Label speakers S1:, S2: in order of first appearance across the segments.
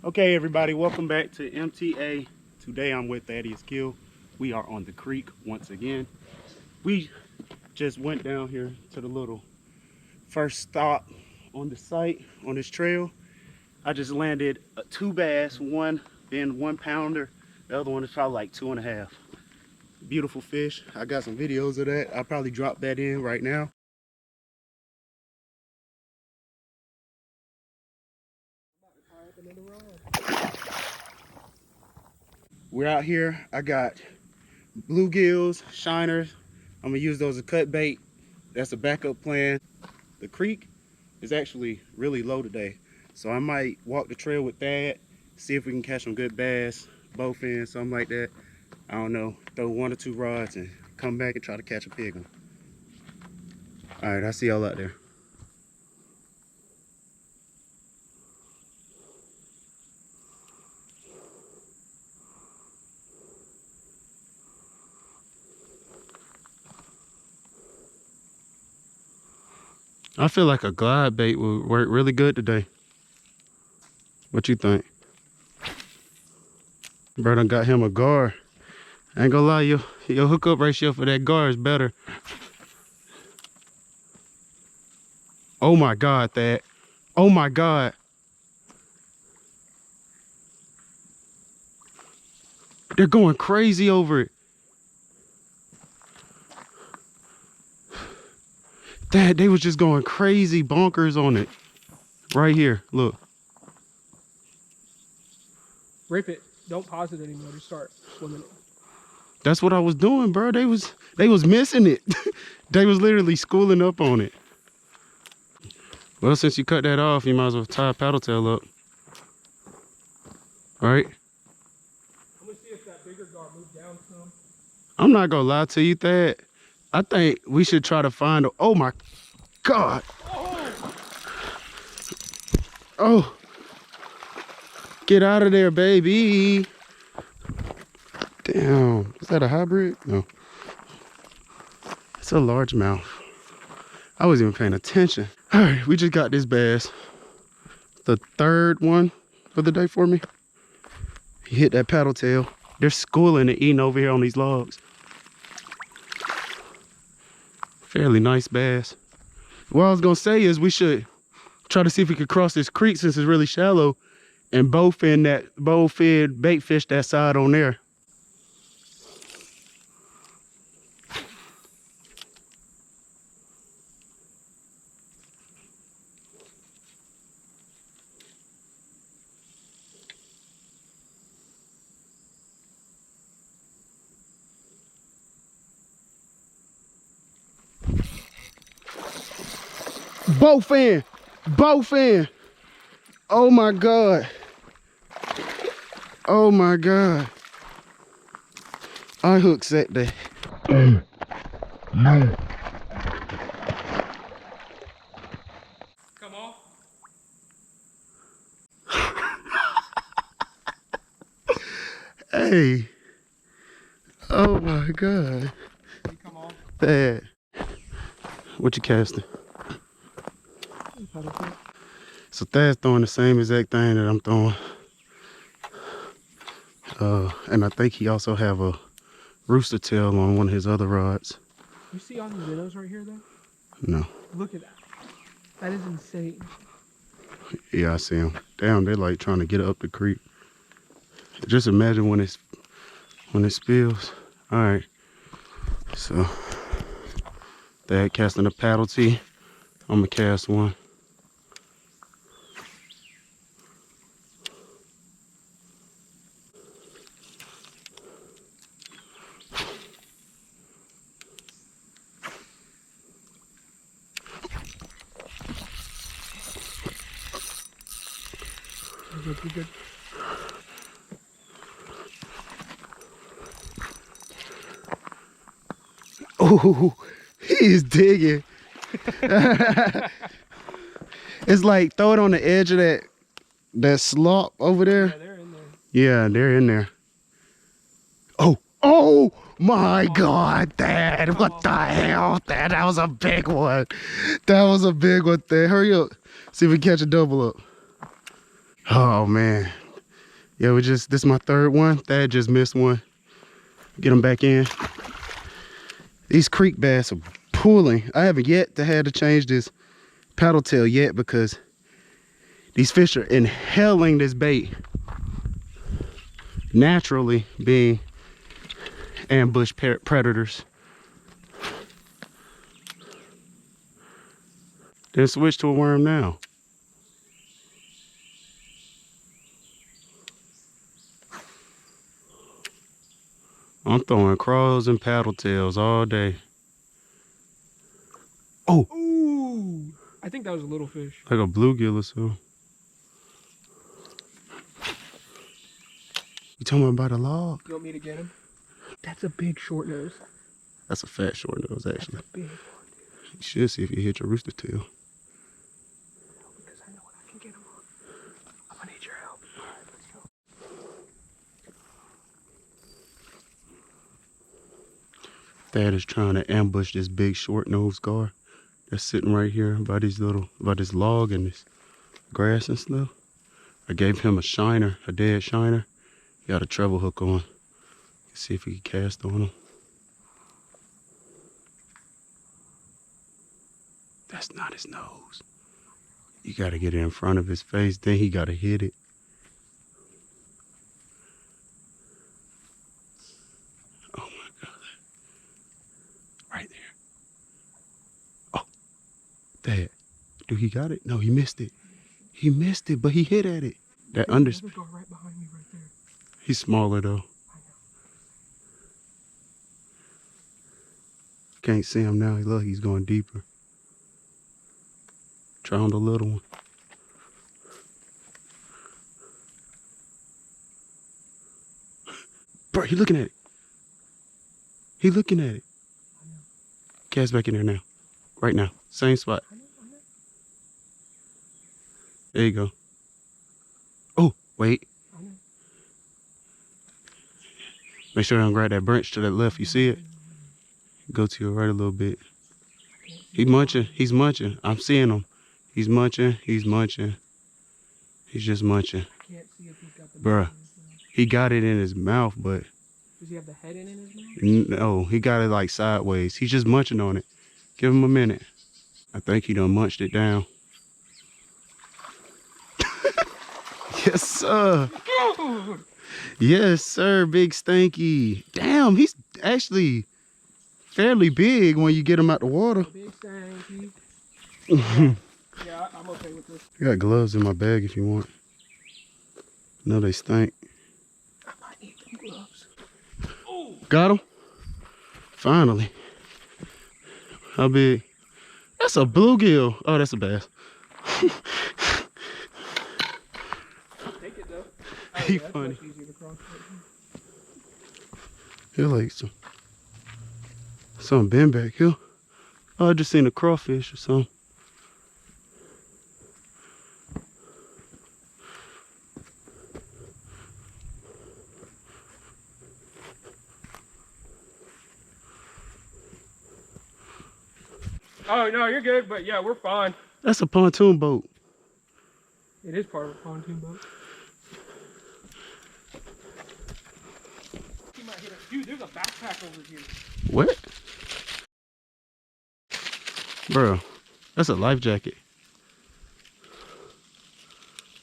S1: Okay, everybody, welcome back to MTA. Today I'm with Thaddeus. We are on the creek once again. We just went down here to the little first stop on the site on this trail. I just landed 2 bass, one being 1 pounder, the other one is probably like 2.5. Beautiful fish. I got some videos of that. I'll probably drop that in right now. We're out here. I got bluegills, shiners. I'm gonna use those to cut bait. That's a backup plan. The creek is actually really low today, so I might walk the trail with Thad, see if we can catch some good bass, bowfin, something like that. I don't know, throw 1 or 2 rods and come back and try to catch a big one. All right, I'll see y'all out there. I feel like a glide bait would work really good today. What you think? Bro done got him a gar. I ain't gonna lie, your hookup ratio for that gar is better. Oh my God, Thad. Oh my God. They're going crazy over it. Dad, they was just going crazy bonkers on it. Right here, look.
S2: Rip it. Don't pause it anymore. Just start swimming it.
S1: That's what I was doing, bro. They was missing it. They was literally schooling up on it. Well, since you cut that off, you might as well tie a paddle tail up. All right?
S2: I'm gonna see if that bigger gar moved down some.
S1: I'm not gonna lie to you, Thad. I think we should try to find a, oh my God. Oh. Get out of there, baby. Damn, is that a hybrid? No. It's a largemouth. I wasn't even paying attention. All right, we just got this bass. The 3rd one for the day for me. He hit that paddle tail. They're schooling and eating over here on these logs. Fairly nice bass. What I was gonna say is we should try to see if we could cross this creek since it's really shallow and bowfin bait fish that side on there. Bowfin! Bowfin! Oh my God. Oh my God. I hooked that day. No.
S2: Come on.
S1: Hey. Oh my God.
S2: Come on.
S1: Thad. What you casting? So Thad's throwing the same exact thing that I'm throwing. And I think he also have a rooster tail on one of his other rods.
S2: You see all these minnows right here though?
S1: No.
S2: Look at that. That is insane.
S1: Yeah, I see them. Damn, they're like trying to get up the creek. Just imagine when it spills. All right. So Thad casting a paddle tee. I'm gonna cast one.
S2: You're good.
S1: Oh, he's digging. It's like throw it on the edge of that slop over there.
S2: Yeah, they're in there.
S1: Yeah, they're in there. Oh my God, Dad, what the hell? Dad, that was a big one. That was a big one, Dad. Hurry up. See if we can catch a double up. Oh man, Yeah, this is my third one. Thad just missed one. Get him back in. These creek bass are pulling. I haven't yet had to change this paddle tail yet because these fish are inhaling this bait, naturally being ambush predators. Then switch to a worm now. I'm throwing crawls and paddle tails all day. Oh!
S2: Ooh! I think that was a little fish.
S1: Like a bluegill or so. You talking about a log?
S2: You want me to get him? That's a big short nose.
S1: That's a fat short nose, actually.
S2: That's a big one, dude.
S1: You should see if you hit your rooster tail.
S2: No, because I know what I can get him on. I'm gonna need your help. All right, let's go.
S1: Thad is trying to ambush this big short nose gar that's sitting right here by this log and this grass and stuff. I gave him a shiner, a dead shiner. He got a treble hook on. See if he can cast on him. That's not his nose. You gotta get it in front of his face, then he gotta hit it. Oh my God. Right there. Oh, Dad. Dude, he got it? No, he missed it. He missed it, but he hit at it. That under.
S2: Right behind me, right there.
S1: He's smaller though.
S2: I know.
S1: Can't see him now. Look, he's going deeper. Try on the little one. Bro, he looking at it. He looking at it.
S2: I know.
S1: Cast back in there now. Right now. Same spot.
S2: I know.
S1: There you go. Oh, wait.
S2: I know.
S1: Make sure I don't grab that branch to the left. You see it? Go to your right a little bit. He's munching. He's munching. I'm seeing him. He's munching. He's munching. He's just munching.
S2: I can't see if he's got the
S1: Bruh. He got it in his mouth, but...
S2: Does he have the head in his mouth?
S1: No, he got it like sideways. He's just munching on it. Give him a minute. I think he done munched it down. Yes, sir. Yes, sir, Big Stanky. Damn, he's actually fairly big when you get him out the water.
S2: Big Stanky. Yeah, I'm okay with this.
S1: I got gloves in my bag if you want. No, they stink.
S2: I might need them gloves. Oh.
S1: Got him? Finally. How big? That's a bluegill. Oh, that's a bass.
S2: Take it though.
S1: He
S2: yeah,
S1: funny.
S2: Much easier to cross right
S1: Here like something been back here. Oh, I just seen a crawfish or something.
S2: Oh no, you're good, but yeah, we're fine.
S1: That's a pontoon boat.
S2: It is part of a pontoon boat. He might hit us. Dude, there's a backpack over here.
S1: What? Bro, that's a life jacket.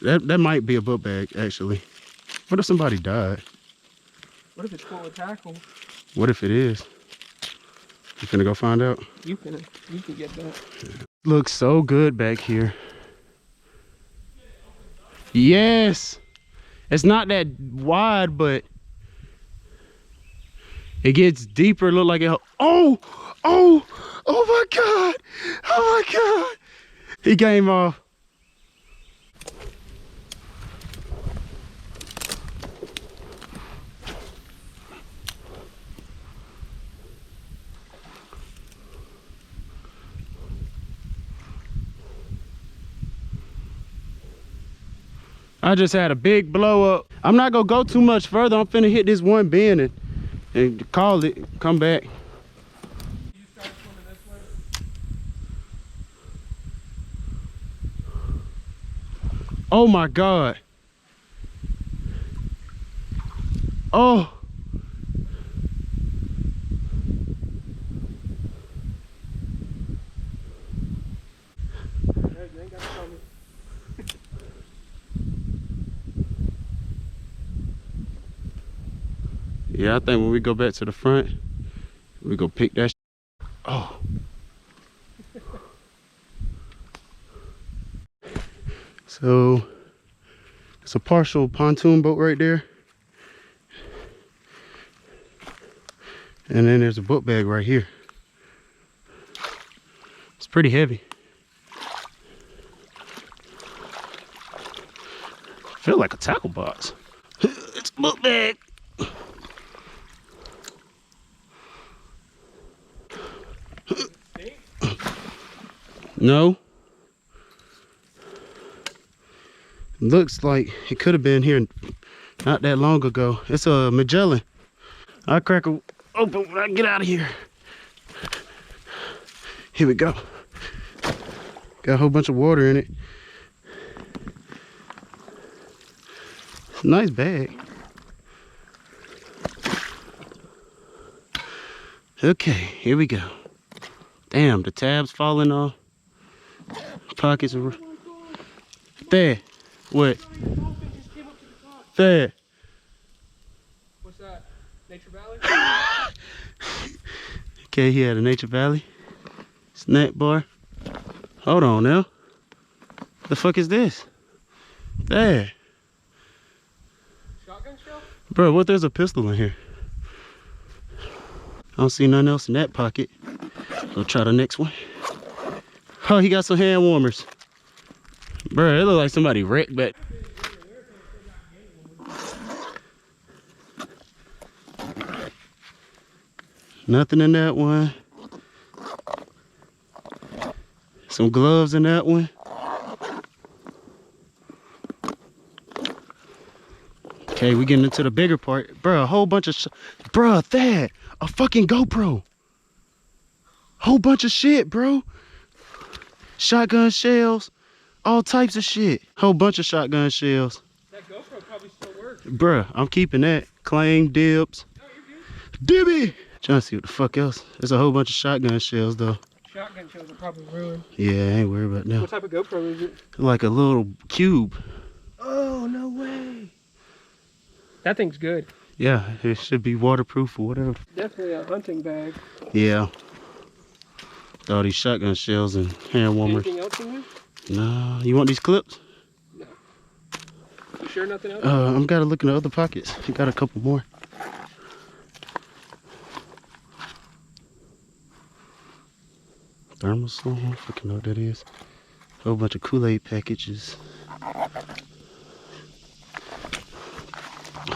S1: That might be a book bag, actually. What if somebody died?
S2: What if it's full of tackle?
S1: What if it is? You finna go find out?
S2: You can get that.
S1: Looks so good back here. Yes! It's not that wide, but it gets deeper. Look like it. Oh! Oh! Oh my God! Oh my God! He came off. I just had a big blow up. I'm not gonna go too much further. I'm finna hit this one bend and call it, come back.
S2: You start swimming this way?
S1: Oh my God. Oh. Yeah, I think when we go back to the front, we go pick that. Oh. So it's a partial pontoon boat right there. And then there's a book bag right here. It's pretty heavy. Feel like a tackle box. It's a book bag. No. Looks like it could have been here not that long ago. It's a Magellan. I'll crack it open when I get out of here. Here we go. Got a whole bunch of water in it. It's a nice bag. Okay, here we go. Damn, the tab's falling off. Pockets are... There. What? There.
S2: What's that? Nature Valley?
S1: Okay, he had a Nature Valley snack bar. Hold on now. The fuck is this? There.
S2: Shotgun shell?
S1: Bro, what? There's a pistol in here. I don't see nothing else in that pocket. Go try the next one. Oh, he got some hand warmers. Bro, it look like somebody wrecked back. Nothing in that one. Some gloves in that one. Okay, we getting into the bigger part. Bro, a whole bunch of bro, that a fucking GoPro. Whole bunch of shit, bro. Shotgun shells, all types of shit. Whole bunch of shotgun shells.
S2: That GoPro probably still works.
S1: Bruh, I'm keeping that. Claim dibs.
S2: No, you're good.
S1: Dibby! Trying to see what the fuck else. There's a whole bunch of shotgun shells though.
S2: Shotgun shells are probably ruined.
S1: Yeah, I ain't worried about that.
S2: What type of GoPro is it?
S1: Like a little cube.
S2: Oh, no way. That thing's good.
S1: Yeah, it should be waterproof or whatever.
S2: Definitely a hunting bag.
S1: Yeah. All these shotgun shells and hand warmers.
S2: Anything else in there?
S1: Nah, you want these clips?
S2: No. You sure nothing else?
S1: I'm gotta look in the other pockets. I got a couple more. Thermosol, I don't fucking know what that is. Whole bunch of Kool-Aid packages.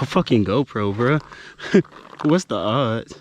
S1: A fucking GoPro, bruh. What's the odds?